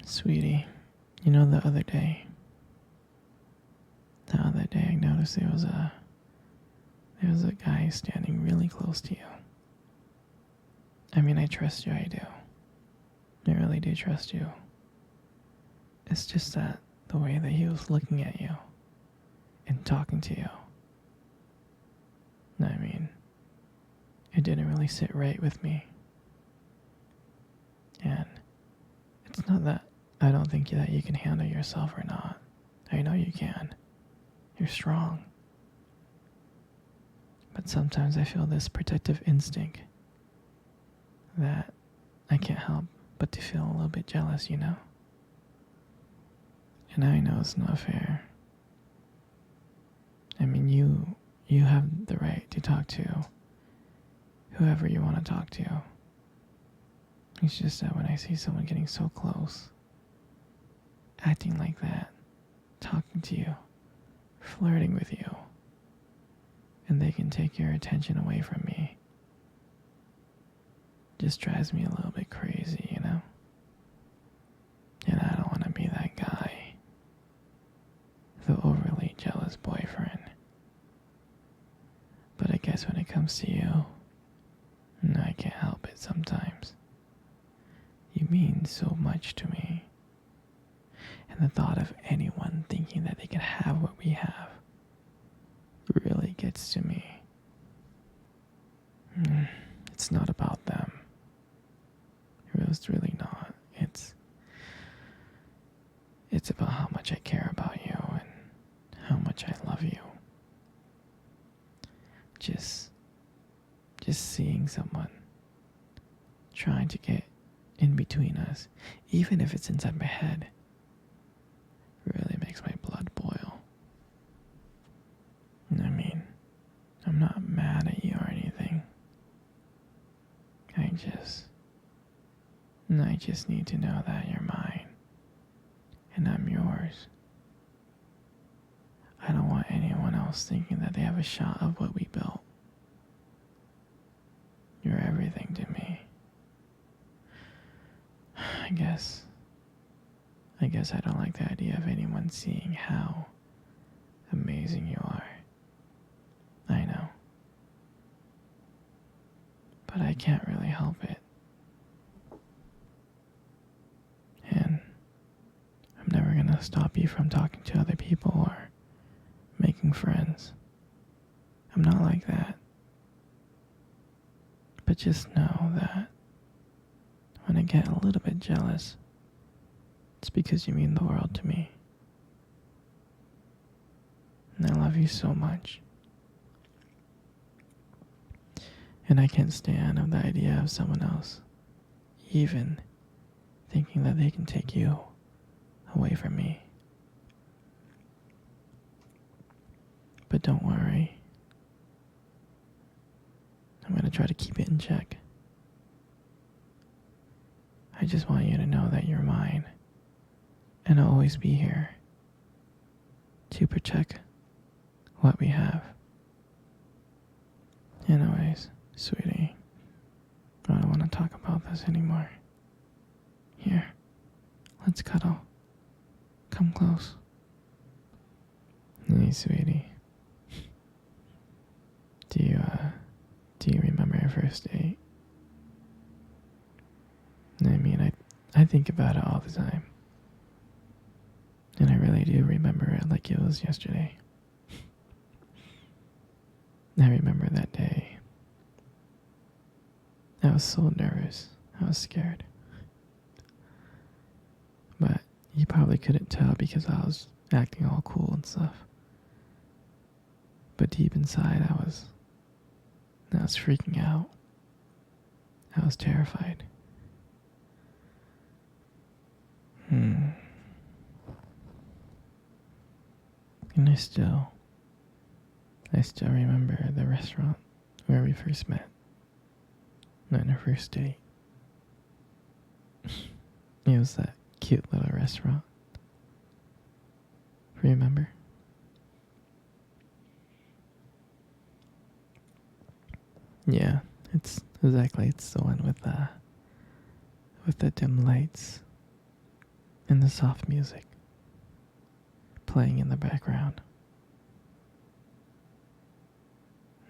Sweetie, you know the other day I noticed there was a guy standing really close to you. I mean, I trust you, I do. I really do trust you. It's just that the way that he was looking at you and talking to you, I mean, it didn't really sit right with me. And it's not that I don't think that you can handle yourself or not. I know you can. You're strong. But sometimes I feel this protective instinct that I can't help but to feel a little bit jealous, you know? And I know it's not fair. I mean, you have the right to talk to whoever you want to talk to. It's just that when I see someone getting so close, acting like that, talking to you, flirting with you, and they can take your attention away from me, just drives me a little bit crazy, you know? And I don't want to be that guy, the overly jealous boyfriend. But I guess when it comes to you, no, I can't help it sometimes. You mean so much to me. And the thought of anyone thinking that they can have what we have really gets to me. It's not about them. It's really not. It's about how much I care about you and how much I love you. Just seeing someone trying to get in between us, even if it's inside my head, really makes my blood boil. I mean, I'm not mad at you or anything. I just need to know that you're mine and I'm yours. I don't want anyone else thinking that they have a shot of what we built. You're everything to me. I guess I don't like the idea of anyone seeing how amazing you are. I know. But I can't really help it. And I'm never gonna stop you from talking to other people or making friends. I'm not like that. But just know that when I get a little bit jealous, it's because you mean the world to me. And I love you so much. And I can't stand the idea of someone else even thinking that they can take you away from me. But don't worry. I'm going to try to keep it in check. I just want you to know that you're mine. And I'll always be here to protect what we have. Anyways, sweetie, I don't want to talk about this anymore. Here, let's cuddle. Come close. Hey, sweetie. Do you remember our first date? I mean, I think about it all the time. And I really do remember it like it was yesterday. I remember that day. I was so nervous. I was scared. But you probably couldn't tell because I was acting all cool and stuff. But deep inside, I was freaking out. I was terrified. And I still remember the restaurant where we first met. On our first date. It was that cute little restaurant. Remember? Yeah, it's the one with the dim lights and the soft music playing in the background.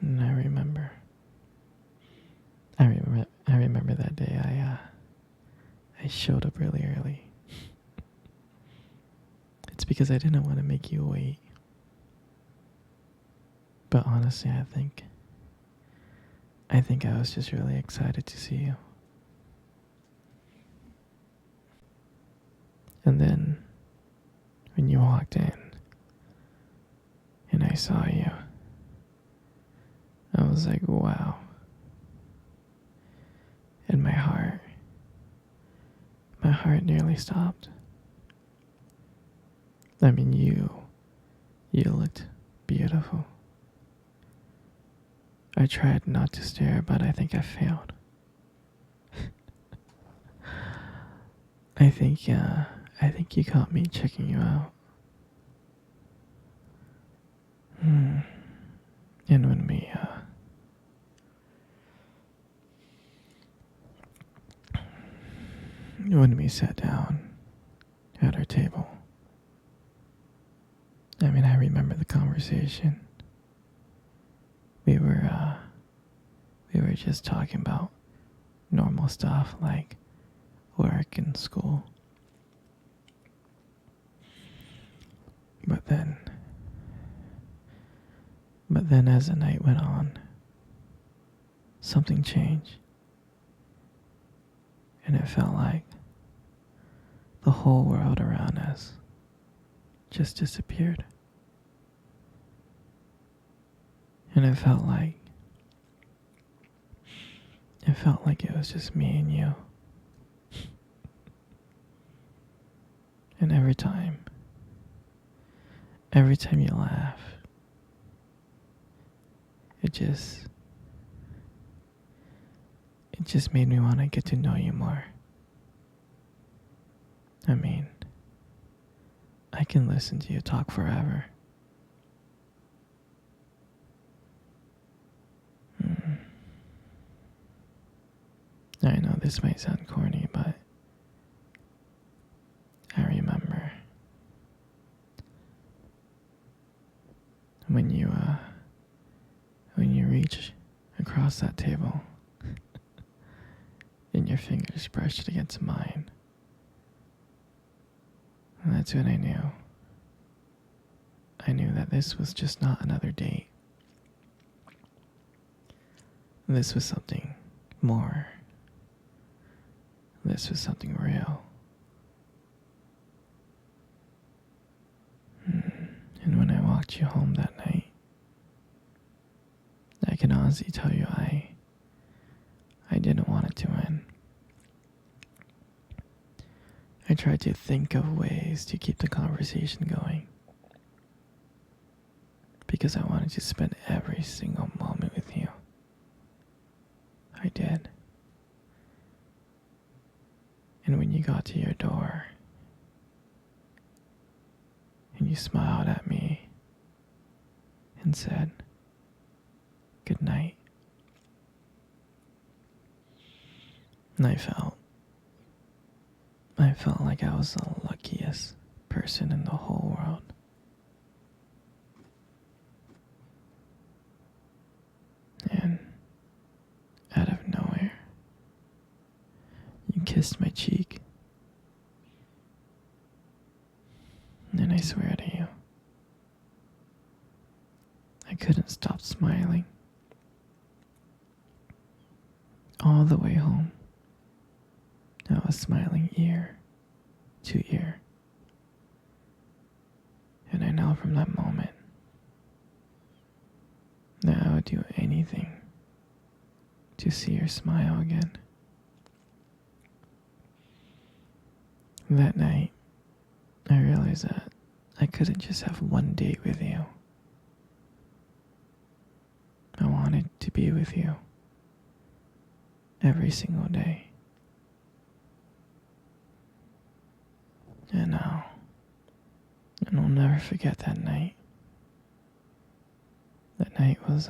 And I remember that day I showed up really early. It's because I didn't want to make you wait. But honestly, I think I was just really excited to see you. And then when you walked in and I saw you, I was like, wow. And my heart nearly stopped. I mean, you looked beautiful. I tried not to stare, but I think I failed. I think you caught me checking you out. And when we sat down at our table, I mean, I remember the conversation. We were just talking about normal stuff like work and school. But then as the night went on, something changed. And it felt like the whole world around us just disappeared. And it felt like it was just me and you. And every time you laugh, it just made me want to get to know you more. I mean, I can listen to you talk forever. I know this might sound corny, but I remember when you reach across that table and your fingers brushed against mine. And that's when I knew. I knew that this was just not another date. This was something more. This was something real. And when I walked you home that night, I can honestly tell you I didn't want it to end. I tried to think of ways to keep the conversation going because I wanted to spend every single moment with you. I did. And when you got to your door and you smiled at me and said, "Good night," and I felt like I was the luckiest person in the whole world. And out of nowhere, you kissed my cheek. And I swear to you, I couldn't stop smiling. All the way home, I was smiling ear to ear. And I know from that moment that I would do anything to see your smile again. That night, I realized that I couldn't just have one date with you. I wanted to be with you every single day. And I'll never forget that night. That night was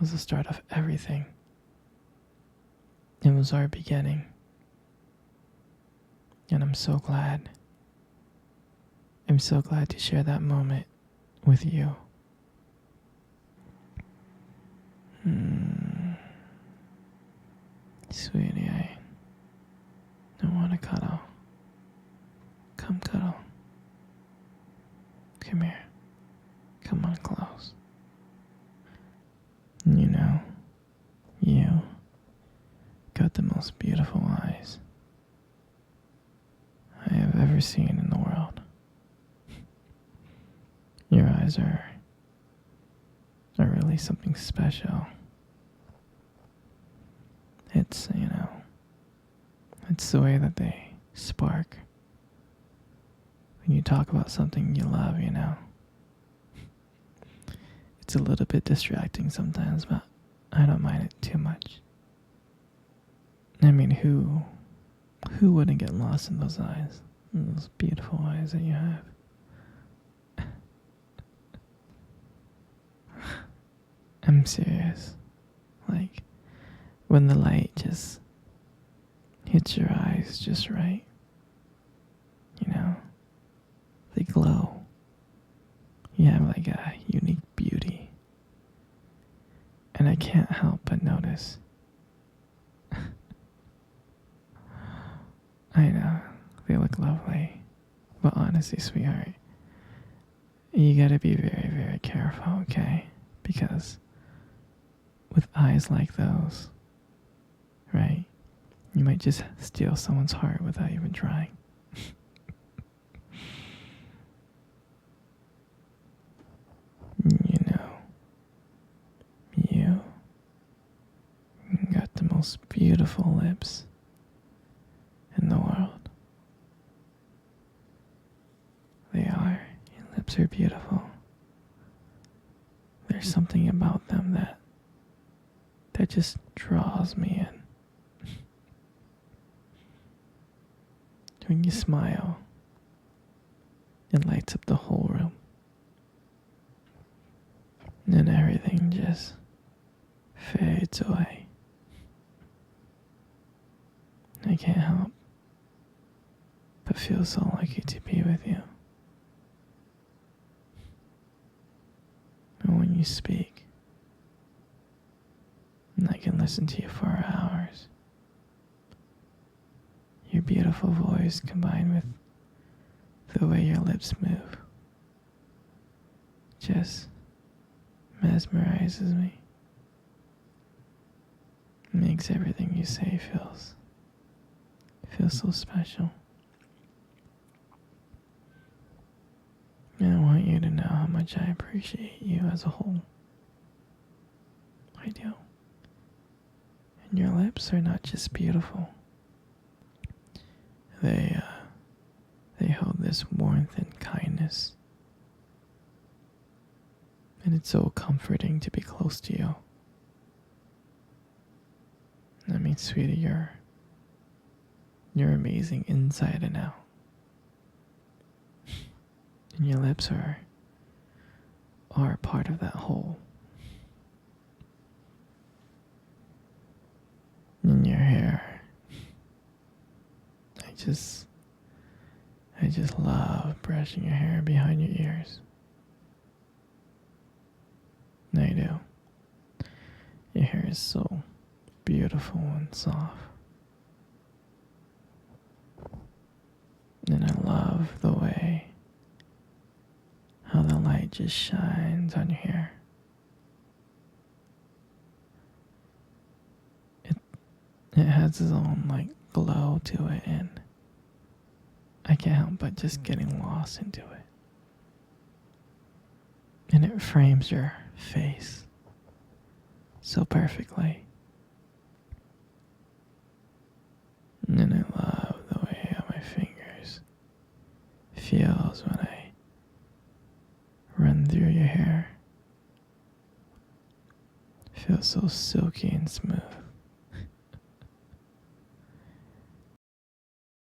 the start of everything. It was our beginning. And I'm so glad I'm so glad to share that moment with you. Hmm. Sweetie, I want to cuddle. Come cuddle. Come here. Come on close. You know, you got the most beautiful eyes I have ever seen in the world. Your eyes are really something special. It's, it's the way that they spark when you talk about something you love, It's a little bit distracting sometimes, but I don't mind it too much. I mean, who wouldn't get lost in those eyes? Those beautiful eyes that you have. I'm serious. Like, when the light just hits your eyes just right, they glow. You have like a unique beauty. And I can't help but notice. I know, they look lovely. But honestly, sweetheart, you gotta be very, very careful, okay? Because with eyes like those, right, you might just steal someone's heart without even trying. You got the most beautiful lips in the world. They are. Your lips are beautiful. There's something about them that just draws me in. When you smile, it lights up the whole room. And everything just fades away. I can't help but feel so lucky to be with you. And when you speak, I can listen to you for hours. Your beautiful voice combined with the way your lips move just mesmerizes me. Makes everything you say feels so special. And I want you to know how much I appreciate you as a whole. I do. And your lips are not just beautiful. They hold this warmth and kindness. And it's so comforting to be close to you. I mean, sweetie, you're amazing inside and out. And your lips are part of that whole. And your hair. I just love brushing your hair behind your ears. I do. Your hair is so beautiful and soft. And I love the way how the light just shines on your hair. It has its own like glow to it, and I can't help but just getting lost into it. And it frames your face so perfectly. And I love the way how my fingers feels when I run through your hair. It feels so silky and smooth.